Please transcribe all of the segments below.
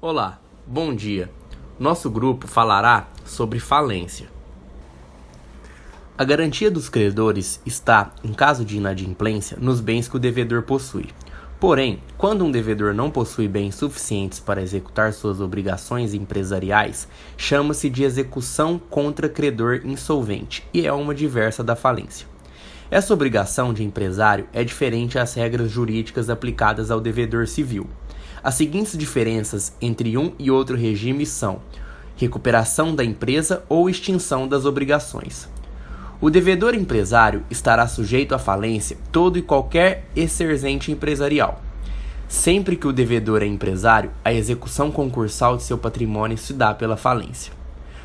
Olá, bom dia. Nosso grupo falará sobre falência. A garantia dos credores está, em caso de inadimplência, nos bens que o devedor possui. Porém, quando um devedor não possui bens suficientes para executar suas obrigações empresariais, chama-se de execução contra credor insolvente e é uma diversa da falência. Essa obrigação de empresário é diferente às regras jurídicas aplicadas ao devedor civil. As seguintes diferenças entre um e outro regime são recuperação da empresa ou extinção das obrigações. O devedor empresário estará sujeito à falência todo e qualquer exercente empresarial. Sempre que o devedor é empresário, a execução concursal de seu patrimônio se dá pela falência.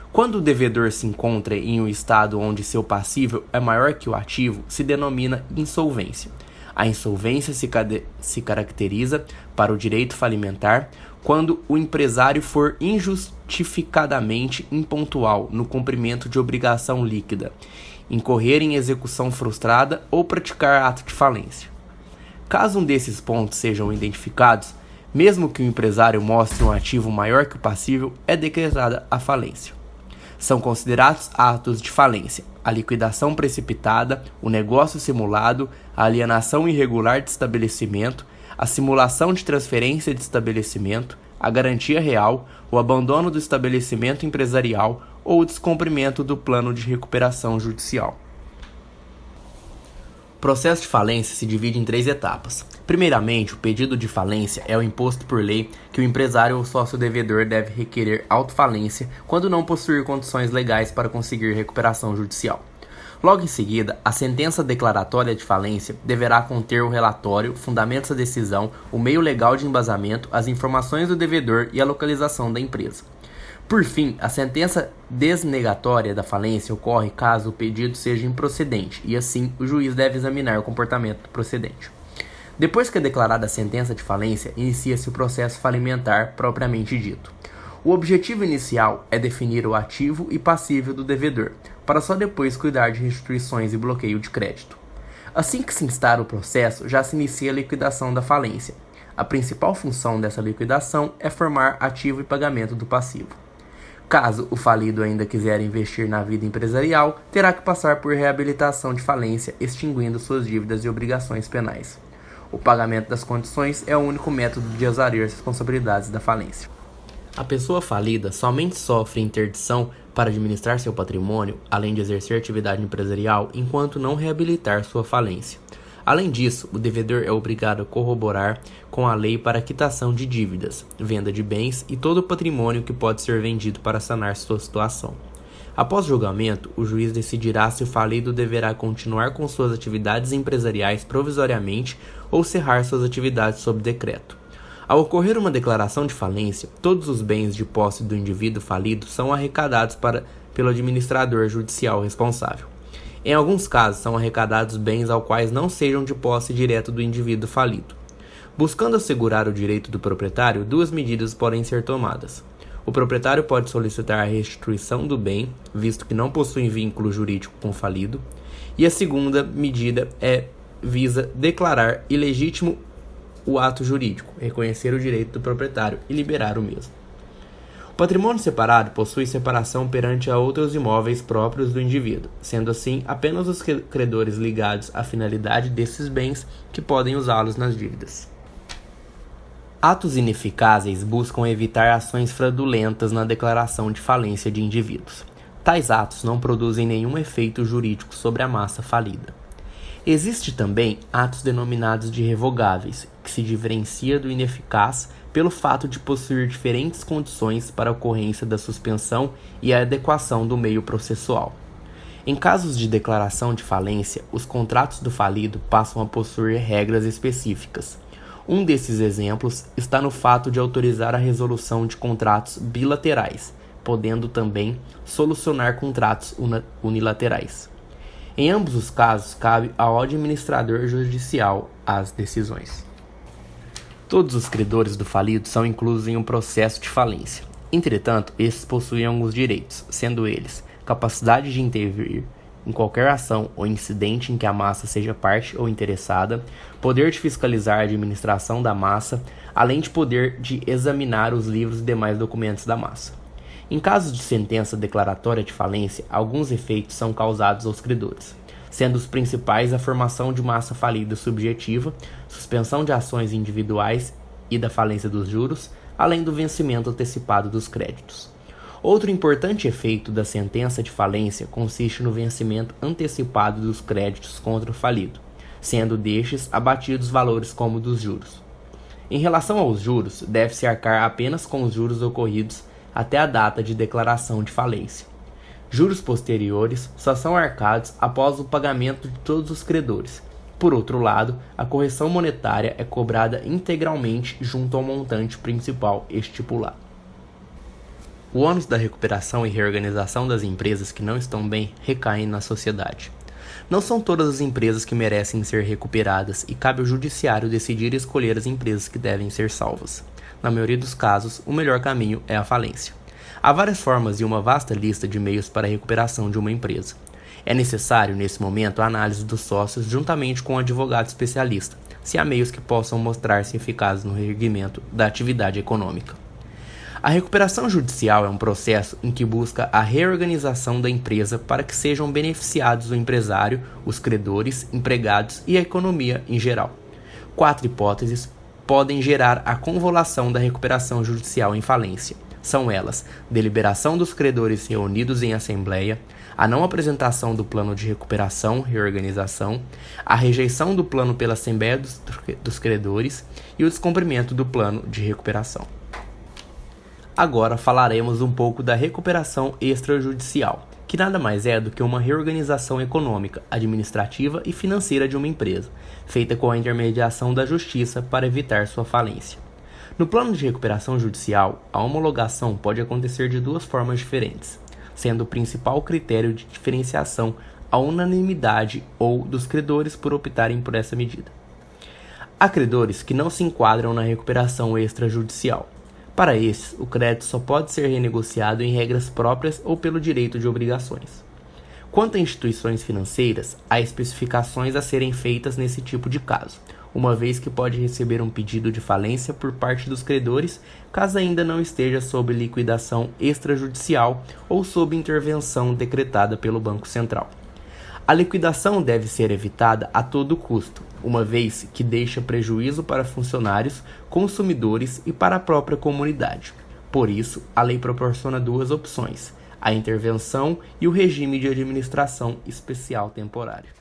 Quando o devedor se encontra em um estado onde seu passível é maior que o ativo, se denomina insolvência. A insolvência se caracteriza para o direito falimentar quando o empresário for injustificadamente impontual no cumprimento de obrigação líquida, incorrer em execução frustrada ou praticar ato de falência. Caso um desses pontos sejam identificados, mesmo que o empresário mostre um ativo maior que o passível, é decretada a falência. São considerados atos de falência: a liquidação precipitada, o negócio simulado, a alienação irregular de estabelecimento, a simulação de transferência de estabelecimento, a garantia real, o abandono do estabelecimento empresarial ou o descumprimento do plano de recuperação judicial. O processo de falência se divide em 3 etapas. Primeiramente, o pedido de falência é o imposto por lei que o empresário ou sócio devedor deve requerer autofalência quando não possuir condições legais para conseguir recuperação judicial. Logo em seguida, a sentença declaratória de falência deverá conter o relatório, fundamentos da decisão, o meio legal de embasamento, as informações do devedor e a localização da empresa. Por fim, a sentença desnegatória da falência ocorre caso o pedido seja improcedente e, assim, o juiz deve examinar o comportamento do procedente. Depois que é declarada a sentença de falência, inicia-se o processo falimentar propriamente dito. O objetivo inicial é definir o ativo e passível do devedor, para só depois cuidar de restituições e bloqueio de crédito. Assim que se instaura o processo, já se inicia a liquidação da falência. A principal função dessa liquidação é formar ativo e pagamento do passivo. Caso o falido ainda quiser investir na vida empresarial, terá que passar por reabilitação de falência, extinguindo suas dívidas e obrigações penais. O pagamento das condições é o único método de exaurir as responsabilidades da falência. A pessoa falida somente sofre interdição para administrar seu patrimônio, além de exercer atividade empresarial, enquanto não reabilitar sua falência. Além disso, o devedor é obrigado a corroborar com a lei para a quitação de dívidas, venda de bens e todo o patrimônio que pode ser vendido para sanar sua situação. Após julgamento, o juiz decidirá se o falido deverá continuar com suas atividades empresariais provisoriamente ou cerrar suas atividades sob decreto. Ao ocorrer uma declaração de falência, todos os bens de posse do indivíduo falido são arrecadados pelo administrador judicial responsável. Em alguns casos, são arrecadados bens aos quais não sejam de posse direta do indivíduo falido. Buscando assegurar o direito do proprietário, 2 medidas podem ser tomadas. O proprietário pode solicitar a restituição do bem, visto que não possui vínculo jurídico com o falido, e a segunda medida visa declarar ilegítimo o ato jurídico, reconhecer o direito do proprietário e liberar o mesmo. O patrimônio separado possui separação perante a outros imóveis próprios do indivíduo, sendo assim apenas os credores ligados à finalidade desses bens que podem usá-los nas dívidas. Atos ineficazes buscam evitar ações fraudulentas na declaração de falência de indivíduos. Tais atos não produzem nenhum efeito jurídico sobre a massa falida. Existe também atos denominados de revogáveis, que se diferencia do ineficaz pelo fato de possuir diferentes condições para a ocorrência da suspensão e a adequação do meio processual. Em casos de declaração de falência, os contratos do falido passam a possuir regras específicas. Um desses exemplos está no fato de autorizar a resolução de contratos bilaterais, podendo também solucionar contratos unilaterais. Em ambos os casos, cabe ao administrador judicial as decisões. Todos os credores do falido são inclusos em um processo de falência. Entretanto, esses possuem alguns direitos, sendo eles capacidade de intervir em qualquer ação ou incidente em que a massa seja parte ou interessada, poder de fiscalizar a administração da massa, além de poder de examinar os livros e demais documentos da massa. Em caso de sentença declaratória de falência, alguns efeitos são causados aos credores, sendo os principais a formação de massa falida subjetiva, suspensão de ações individuais e da falência dos juros, além do vencimento antecipado dos créditos. Outro importante efeito da sentença de falência consiste no vencimento antecipado dos créditos contra o falido, sendo destes abatidos valores como dos juros. Em relação aos juros, deve-se arcar apenas com os juros ocorridos até a data de declaração de falência. Juros posteriores só são arcados após o pagamento de todos os credores. Por outro lado, a correção monetária é cobrada integralmente junto ao montante principal estipulado. O ônus da recuperação e reorganização das empresas que não estão bem recaem na sociedade. Não são todas as empresas que merecem ser recuperadas e cabe ao judiciário decidir e escolher as empresas que devem ser salvas. Na maioria dos casos, o melhor caminho é a falência. Há várias formas e uma vasta lista de meios para a recuperação de uma empresa. É necessário, nesse momento, a análise dos sócios juntamente com um advogado especialista, se há meios que possam mostrar-se eficazes no reerguimento da atividade econômica. A recuperação judicial é um processo em que busca a reorganização da empresa para que sejam beneficiados o empresário, os credores, empregados e a economia em geral. 4 hipóteses podem gerar a convolução da recuperação judicial em falência. São elas: deliberação dos credores reunidos em assembleia, a não apresentação do plano de recuperação, reorganização, a rejeição do plano pela assembleia dos credores e o descumprimento do plano de recuperação. Agora falaremos um pouco da recuperação extrajudicial, que nada mais é do que uma reorganização econômica, administrativa e financeira de uma empresa, feita com a intermediação da justiça para evitar sua falência. No plano de recuperação judicial, a homologação pode acontecer de 2 formas diferentes, sendo o principal critério de diferenciação a unanimidade ou dos credores por optarem por essa medida. Há credores que não se enquadram na recuperação extrajudicial. Para esses, o crédito só pode ser renegociado em regras próprias ou pelo direito de obrigações. Quanto a instituições financeiras, há especificações a serem feitas nesse tipo de caso, uma vez que pode receber um pedido de falência por parte dos credores, caso ainda não esteja sob liquidação extrajudicial ou sob intervenção decretada pelo Banco Central. A liquidação deve ser evitada a todo custo, uma vez que deixa prejuízo para funcionários, consumidores e para a própria comunidade. Por isso, a lei proporciona 2 opções: a intervenção e o regime de administração especial temporária.